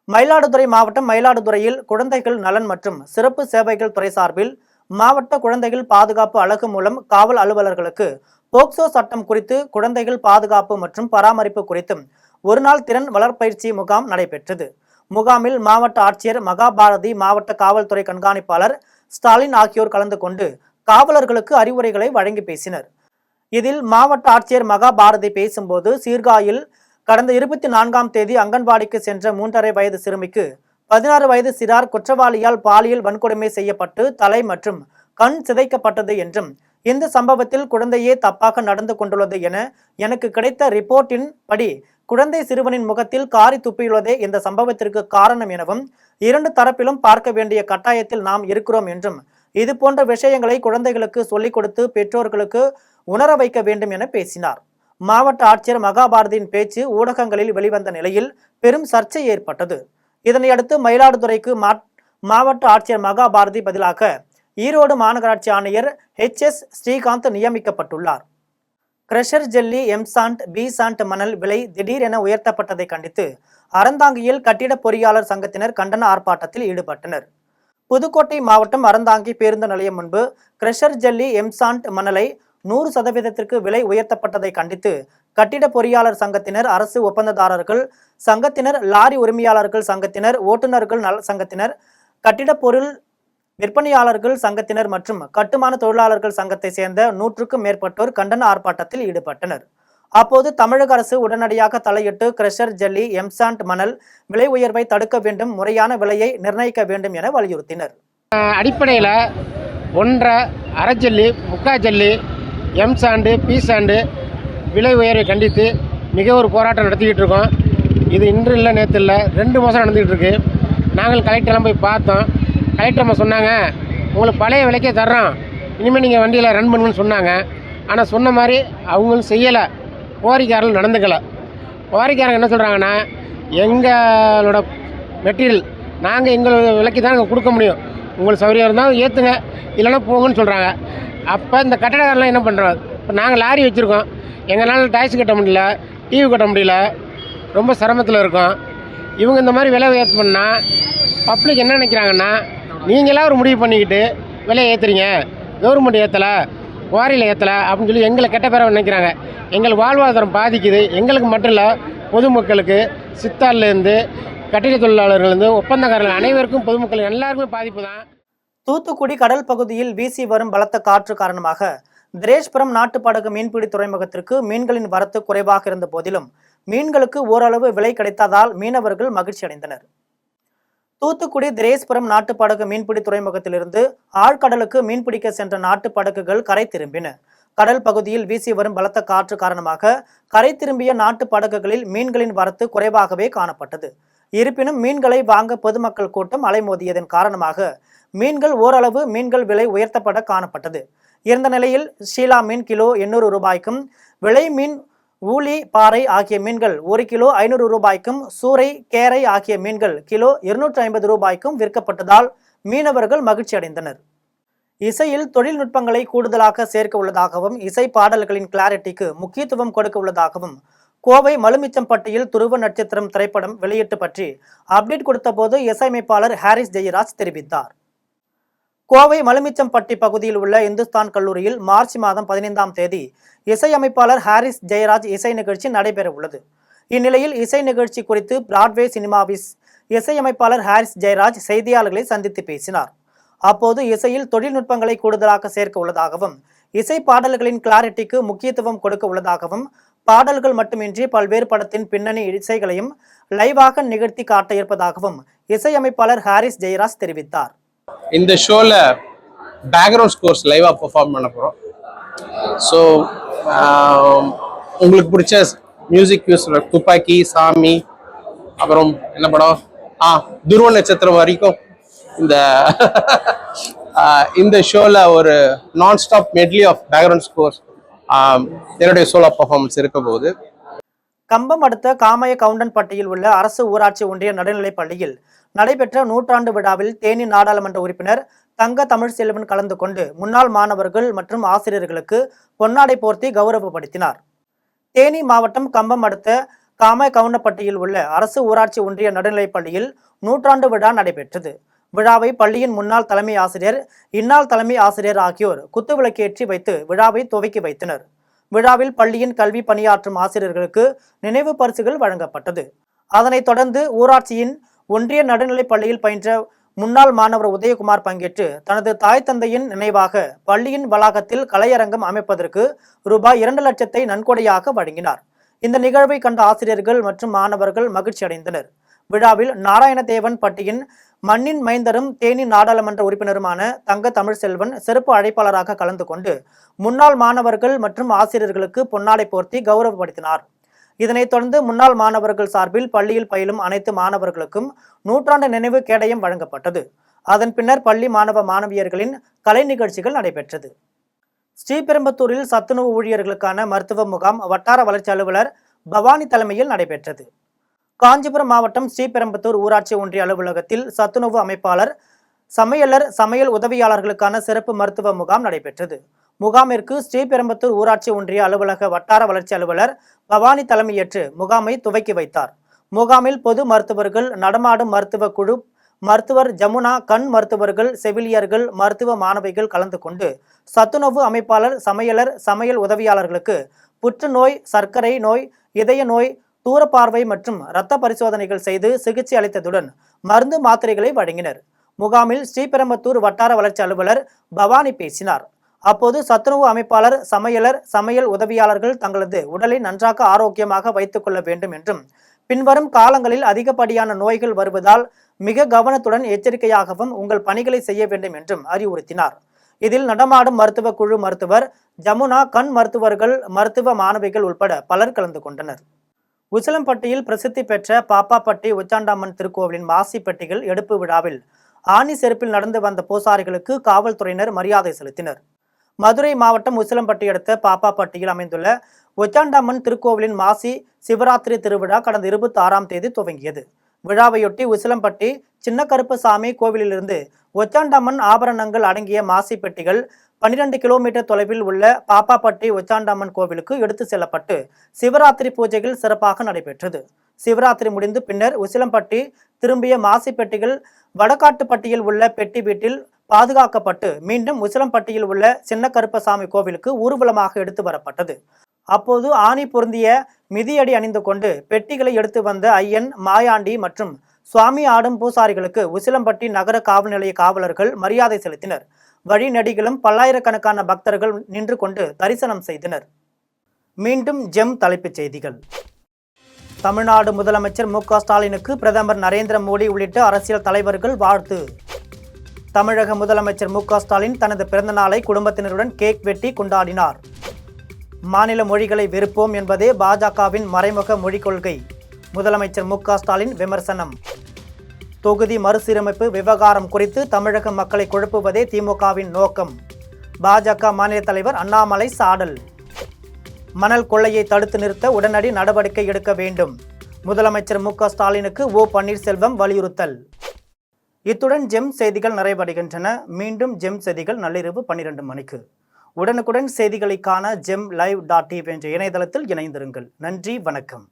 மயிலாடுதுறை மாவட்டம் மயிலாடுதுறையில் குழந்தைகள் நலன் மற்றும் சிறப்பு சேவைகள் துறை சார்பில் மாவட்ட குழந்தைகள் பாதுகாப்பு அலகு மூலம் காவல் அலுவலர்களுக்கு போக்சோ சட்டம் குறித்து, குழந்தைகள் பாதுகாப்பு மற்றும் பராமரிப்பு குறித்தும் ஒருநாள் திறன் வளர்ப்பயிற்சி முகாம் நடைபெற்றது. முகாமில் மாவட்ட ஆட்சியர் மகாபாரதி, மாவட்ட காவல்துறை கண்காணிப்பாளர் ஸ்டாலின் ஆகியோர் கலந்து கொண்டு காவலர்களுக்கு அறிவுரைகளை வழங்கி பேசினர். இதில் மாவட்ட ஆட்சியர் மகாபாரதி பேசும்போது, சீர்காழியில் கடந்த 24ஆம் தேதி அங்கன்வாடிக்கு சென்ற 3½ வயது சிறுமிக்கு 16 வயது சிறார் குற்றவாளியால் பாலியல் வன்கொடுமை செய்யப்பட்டு தலை மற்றும் கண் சிதைக்கப்பட்டது என்றும், இந்த சம்பவத்தில் குழந்தையே தப்பாக நடந்து கொண்டுள்ளது என எனக்கு கிடைத்த ரிப்போர்ட்டின் படி குழந்தை சிறுவனின் முகத்தில் காரி துப்பியுள்ளதே இந்த சம்பவத்திற்கு காரணம் எனவும், இரண்டு தரப்பிலும் பார்க்க வேண்டிய கட்டாயத்தில் நாம் இருக்கிறோம் என்றும், இது போன்ற விஷயங்களை குழந்தைகளுக்கு சொல்லிக் கொடுத்து பெற்றோர்களுக்கு உணர வைக்க வேண்டும் என பேசினார். மாவட்ட ஆட்சியர் மகாபாரதியின் பேச்சு ஊடகங்களில் வெளிவந்த நிலையில் பெரும் சர்ச்சை ஏற்பட்டது. இதனையடுத்து மயிலாடுதுறைக்கு மாவட்ட ஆட்சியர் மகாபாரதி பதிலாக ஈரோடு மாநகராட்சி ஆணையர் HS ஸ்ரீகாந்த் நியமிக்கப்பட்டுள்ளார். கிரஷர் ஜெல்லி, எம்சாண்ட், பிசாண்ட் மணல் விலை திடீரென உயர்த்தப்பட்டதை கண்டித்து அறந்தாங்கியில் கட்டிட பொறியாளர் சங்கத்தினர் கண்டன ஆர்ப்பாட்டத்தில் ஈடுபட்டனர். புதுக்கோட்டை மாவட்டம் அறந்தாங்கி பேருந்து நிலையம் முன்பு கிரஷர் ஜெல்லி, எம்சாண்ட் மணலை 100% விலை உயர்த்தப்பட்டதை கண்டித்து கட்டிட பொறியாளர் சங்கத்தினர், அரசு ஒப்பந்ததாரர்கள் சங்கத்தினர், லாரி உரிமையாளர்கள் சங்கத்தினர், ஓட்டுநர்கள் நல சங்கத்தினர், கட்டிட பொருள் விற்பனையாளர்கள் சங்கத்தினர் மற்றும் கட்டுமான தொழிலாளர்கள் சங்கத்தை சேர்ந்த 100க்கும் மேற்பட்டோர் கண்டன ஆர்ப்பாட்டத்தில் ஈடுபட்டனர். அப்போது தமிழக அரசு உடனடியாக தலையிட்டு கிரஷர் ஜெல்லி, எம்சாண்ட் மணல் விலை உயர்வை தடுக்க வேண்டும், முறையான விலையை நிர்ணயிக்க வேண்டும் என வலியுறுத்தினர். அடிப்படையில் 1.5 அரை ஜல்லி, 3/4 ஜல்லி, எம்சாண்டு, பிசாண்டு விலை உயர்வை கண்டித்து மிக ஒரு போராட்டம் நடத்திக்கிட்டு இருக்கோம். இது இன்று இல்லை, நேற்று இல்லை, 2 மாதம் நடந்துக்கிட்டு இருக்கு. நாங்கள் கலெக்டரெலாம் போய் பார்த்தோம். கலெக்டர் அம்மா சொன்னாங்க, உங்களுக்கு பழைய விலைக்கே தர்றோம், இனிமேல் நீங்கள் வண்டியில் ரன் பண்ணுங்கன்னு சொன்னாங்க. ஆனால் சொன்ன மாதிரி அவங்களும் செய்யலை, குவாரிக்காரர்கள் நடந்துக்கலை. குவாரிக்காரங்க என்ன சொல்கிறாங்கன்னா, எங்களோட மெட்டீரியல் நாங்கள் எங்கள் விலைக்கு தான் நாங்கள் கொடுக்க முடியும், உங்களுக்கு சௌகரியம் இருந்தால் ஏற்றுங்க, இல்லைன்னா போங்கன்னு சொல்கிறாங்க. அப்போ இந்த கட்டடக்காரெலாம் என்ன பண்ணுறோம், இப்போ நாங்கள் லாரி வச்சுருக்கோம், எங்களால் டாக்ஸி கட்ட முடியல, டிவி கட்ட முடியல, ரொம்ப சிரமத்தில் இருக்கோம். இவங்க இந்த மாதிரி விலை உயர்த்து பண்ணால் பப்ளிக் என்ன நினைக்கிறாங்கன்னா, நீங்களாம் ஒரு முடிவு பண்ணிக்கிட்டு விலையை ஏற்றுறீங்க, கவர்மெண்ட் ஏற்றலை, குவாரியில் ஏற்றலை அப்படின்னு சொல்லி எங்களை கெட்ட பேரை நினைக்கிறாங்க. எங்களுக்கு வாழ்வாதாரம் பாதிக்குது. எங்களுக்கு மட்டும் இல்லை, பொதுமக்களுக்கு, சித்தார்லேருந்து கட்டிட தொழிலாளர்கள்லேருந்து ஒப்பந்தக்காரர்கள் அனைவருக்கும், பொதுமக்கள் எல்லாருக்குமே பாதிப்பு தான். தூத்துக்குடி கடல் பகுதியில் வீசி வரும் பலத்த காற்று காரணமாக திரேஷ்புரம் நாட்டுப்படகு மீன்பிடி துறைமுகத்திற்கு மீன்களின் வரத்து குறைவாக இருந்த போதிலும் மீன்களுக்கு ஓரளவு விலை கிடைத்ததால் மீனவர்கள் மகிழ்ச்சி அடைந்தனர். தூத்துக்குடி திரேஷ்புரம் நாட்டுப்படகு மீன்பிடி துறைமுகத்திலிருந்து ஆழ்கடலுக்கு மீன்பிடிக்க சென்ற நாட்டுப்படகுகள் கரை திரும்பின. கடல் பகுதியில் வீசி வரும் பலத்த காற்று காரணமாக கரை திரும்பிய நாட்டுப்படகுகளில் மீன்களின் வரத்து குறைவாகவே காணப்பட்டது. இருப்பினும் மீன்களை வாங்க பொதுமக்கள் கூட்டம் அலைமோதியதன் காரணமாக மீன்கள் விலை உயர்த்தப்பட காணப்பட்டது. இருந்த நிலையில் ஷீலா மீன் கிலோ 800 ரூபாய்க்கும், விலை மீன், ஊலி, பாறை ஆகிய மீன்கள் 1 கிலோ 500 ரூபாய்க்கும், சூறை, கேரை ஆகிய மீன்கள் கிலோ 250 ரூபாய்க்கும் விற்கப்பட்டதால் மீனவர்கள் மகிழ்ச்சி அடைந்தனர். இசையில் தொழில்நுட்பங்களை கூடுதலாக சேர்க்க உள்ளதாகவும், இசை பாடல்களின் கிளாரிட்டிக்கு முக்கியத்துவம் கொடுக்க உள்ளதாகவும் கோவை மலுமிச்சம்பட்டியில் துருவ நட்சத்திரம் திரைப்படம் வெளியீட்டு பற்றி அப்டேட் கொடுத்த போது இசையமைப்பாளர் ஹாரிஸ் ஜெயராஜ் தெரிவித்தார். கோவை மலுமிச்சம்பட்டி பகுதியில் உள்ள இந்துஸ்தான் கல்லூரியில் மார்ச் மாதம் 15ஆம் தேதி இசையமைப்பாளர் ஹாரிஸ் ஜெயராஜ் இசை நிகழ்ச்சி நடைபெற உள்ளது. இந்நிலையில் இசை நிகழ்ச்சி குறித்து பிராட்வே சினிமாவிஸ் இசையமைப்பாளர் ஹாரிஸ் ஜெயராஜ் செய்தியாளர்களை சந்தித்து பேசினார். அப்போது இசையில் தொழில்நுட்பங்களை கூடுதலாக சேர்க்க உள்ளதாகவும், இசை பாடல்களின் கிளாரிட்டிக்கு முக்கியத்துவம் கொடுக்க உள்ளதாகவும், பாடல்கள் மட்டுமின்றி பல்வேறு படத்தின் பின்னணி இசைகளையும் லைவாக நிகழ்த்தி காட்ட இருப்பதாகவும் இசையமைப்பாளர் ஹாரிஸ் ஜெயராஜ் தெரிவித்தார். இந்த ஷோல பேக்ரவுண்ட் ஸ்கோர்ஸ் லைவா பெர்ஃபார்ம் பண்ண போறோம். ஸோ உங்களுக்கு பிடிச்ச மியூசிக் துப்பாக்கி, சாமி, அப்புறம் என்ன படம், துருவ நட்சத்திரம் வரைக்கும் இந்த ஷோல ஒரு non stop medley of background scores என்னுடைய சோலோ பர்ஃபார்மன்ஸ் இருக்க போகுது. கம்பம் அடுத்த காமய கவுண்டன்பட்டியில் உள்ள அரசு ஊராட்சி ஒன்றிய நடுநிலைப் பள்ளியில் நடைபெற்ற 100ஆண்டு விழாவில் தேனி நாடாளுமன்ற உறுப்பினர் தங்க தமிழ்செல்வன் கலந்து கொண்டு முன்னாள் மாணவர்கள் மற்றும் ஆசிரியர்களுக்கு பொன்னாடை போர்த்தி கௌரவப்படுத்தினார். தேனி மாவட்டம் கம்பம் அடுத்த காமய கவுண்டன்பட்டியில் உள்ள அரசு ஊராட்சி ஒன்றிய நடுநிலைப் பள்ளியில் 100ஆண்டு விழா நடைபெற்றது. விழாவை பள்ளியின் முன்னாள் தலைமை ஆசிரியர், இந்நாள் தலைமை ஆசிரியர் ஆகியோர் குத்துவிளக்கேற்றி வைத்து விழாவை துவக்கி வைத்தனர். விழாவில் பள்ளியின் கல்வி பணியாற்றும் ஆசிரியர்களுக்கு நினைவு பரிசுகள் வழங்கப்பட்டது. அதனைத் தொடர்ந்து ஊராட்சியின் ஒன்றிய நடுநிலைப் பள்ளியில் பயின்ற முன்னாள் மாணவர் உதயகுமார் பங்கேற்று தனது தாய் தந்தையின் நினைவாக பள்ளியின் வளாகத்தில் கலையரங்கம் அமைப்பதற்கு ரூபாய் 2 லட்சத்தை நன்கொடையாக வழங்கினார். இந்த நிகழ்வை கண்ட ஆசிரியர்கள் மற்றும் மாணவர்கள் மகிழ்ச்சி அடைந்தனர். விழாவில் நாராயணதேவன் பட்டியின் மண்ணின் மைந்தரும் தேனி நாடாளுமன்ற உறுப்பினருமான தங்க தமிழ்செல்வன் சிறப்பு அழைப்பாளராக கலந்து கொண்டு முன்னாள் மாணவர்கள் மற்றும் ஆசிரியர்களுக்கு பொன்னாடை போர்த்தி கௌரவப்படுத்தினார். இதனைத் தொடர்ந்து முன்னாள் மாணவர்கள் சார்பில் பள்ளியில் பயிலும் அனைத்து மாணவர்களுக்கும் நூற்றாண்டு நினைவு கேடயம் வழங்கப்பட்டது. அதன் பின்னர் பள்ளி மாணவ மாணவியர்களின் கலை நிகழ்ச்சிகள் நடைபெற்றது. ஸ்ரீபெரும்புத்தூரில் சத்துணவு ஊழியர்களுக்கான மருத்துவ முகாம் வட்டார வளர்ச்சி அலுவலர் பவானி தலைமையில் நடைபெற்றது. காஞ்சிபுரம் மாவட்டம் ஸ்ரீபெரும்புத்தூர் ஊராட்சி ஒன்றிய அலுவலகத்தில் சத்துணவு அமைப்பாளர், சமையலர், சமையல் உதவியாளர்களுக்கான சிறப்பு மருத்துவ முகாம் நடைபெற்றது. முகாமிற்கு ஸ்ரீபெரும்புத்தூர் ஊராட்சி ஒன்றிய அலுவலக வட்டார வளர்ச்சி அலுவலர் பவானி தலைமையேற்று முகாமை துவக்கி வைத்தார். முகாமில் பொது மருத்துவர்கள், நடமாடும் மருத்துவ குழு, மருத்துவர் ஜமுனா, கண் மருத்துவர்கள், செவிலியர்கள், மருத்துவ மாணவிகள் கலந்து கொண்டு சத்துணவு அமைப்பாளர், சமையலர், சமையல் உதவியாளர்களுக்கு புற்றுநோய், சர்க்கரை நோய், இதய நோய், தூரப்பார்வை மற்றும் இரத்த பரிசோதனைகள் செய்து சிகிச்சை அளித்ததுடன் மருந்து மாத்திரைகளை வழங்கினர். முகாமில் ஸ்ரீபெரும்புத்தூர் வட்டார வளர்ச்சி அலுவலர் பவானி பேசினார். அப்போது சத்துணவு அமைப்பாளர், சமையலர், சமையல் உதவியாளர்கள் தங்களது உடலை நன்றாக ஆரோக்கியமாக வைத்துக் கொள்ள வேண்டும் என்றும், பின்வரும் காலங்களில் அதிகப்படியான நோய்கள் வருவதால் மிக கவனத்துடன் எச்சரிக்கையாகவும் உங்கள் பணிகளை செய்ய வேண்டும் என்றும் அறிவுறுத்தினார். இதில் நடமாடும் மருத்துவ குழு மருத்துவர் ஜமுனா, கண் மருத்துவர்கள், மருத்துவ மாணவிகள் உட்பட பலர் கலந்து கொண்டனர். உசிலம்பட்டியில் பிரசித்தி பெற்ற பாப்பாப்பட்டி உச்சாண்டாம்மன் திருக்கோவிலின் மாசி பெட்டிகள் எடுப்பு விழாவில் ஆணி செருப்பில் நடந்து வந்த பூசாரிகளுக்கு காவல்துறையினர் மரியாதை செலுத்தினர். மதுரை மாவட்டம் உசிலம்பட்டி அடுத்த பாப்பாப்பட்டியில் அமைந்துள்ள உச்சாண்டாம்மன் திருக்கோவிலின் மாசி சிவராத்திரி திருவிழா கடந்த 26ஆம் தேதி துவங்கியது. விழாவையொட்டி உசிலம்பட்டி சின்ன கருப்பசாமி கோவிலிலிருந்து உச்சாண்டாம்மன் ஆபரணங்கள் அடங்கிய மாசி பெட்டிகள் 12 கிலோமீட்டர் தொலைவில் உள்ள பாப்பாப்பட்டி உச்சாண்டாம்மன் கோவிலுக்கு எடுத்து செல்லப்பட்டு சிவராத்திரி பூஜைகள் சிறப்பாக நடைபெற்றது. சிவராத்திரி முடிந்து பின்னர் உசிலம்பட்டி திரும்பிய மாசி பெட்டிகள் வடகாட்டுப்பட்டியில் உள்ள பெட்டி வீட்டில் பாதுகாக்கப்பட்டு மீண்டும் உசிலம்பட்டியில் உள்ள சின்ன கருப்பசாமி கோவிலுக்கு ஊர்வலமாக எடுத்து வரப்பட்டது. அப்போது ஆணி பொருந்திய மிதியடி அணிந்து கொண்டு பெட்டிகளை எடுத்து வந்த ஐயன், மாயாண்டி மற்றும் சுவாமி ஆடும் பூசாரிகளுக்கு உசிலம்பட்டி நகர காவல் நிலைய காவலர்கள் மரியாதை செலுத்தினர். வழிநெடுகிலும் பல்லாயிரக்கணக்கான பக்தர்கள் நின்று கொண்டு தரிசனம் செய்தனர். மீண்டும் ஜெம் தலைப்புச் செய்திகள். தமிழ்நாடு முதலமைச்சர் மு.க.ஸ்டாலினுக்கு பிரதமர் நரேந்திர மோடி உள்ளிட்ட அரசியல் தலைவர்கள் வாழ்த்து. தமிழக முதலமைச்சர் மு.க.ஸ்டாலின் தனது பிறந்தநாளை குடும்பத்தினருடன் கேக் வெட்டி கொண்டாடினார். மாநில மொழிகளை வெறுப்போம் என்பதே பாஜகவின் மறைமுக மொழிக் கொள்கை. முதலமைச்சர் மு.க.ஸ்டாலின் விமர்சனம். தொகுதி மறுசீரமைப்பு விவகாரம் குறித்து தமிழக மக்களை குழப்புவதே திமுகவின் நோக்கம். பாஜக மாநில தலைவர் அண்ணாமலை சாடல். மணல் கொள்ளையை தடுத்து நிறுத்த உடனடி நடவடிக்கை எடுக்க வேண்டும். முதலமைச்சர் மு.க.ஸ்டாலினுக்கு ஓ. பன்னீர்செல்வம் வலியுறுத்தல். இத்துடன் ஜெம் செய்திகள் நிறைவடைகின்றன. மீண்டும் ஜெம் செய்திகள் நள்ளிரவு 12 மணிக்கு. உடனுக்குடன் செய்திகளை காண GemLive.tv என்ற இணையதளத்தில் இணைந்திருங்கள். நன்றி, வணக்கம்.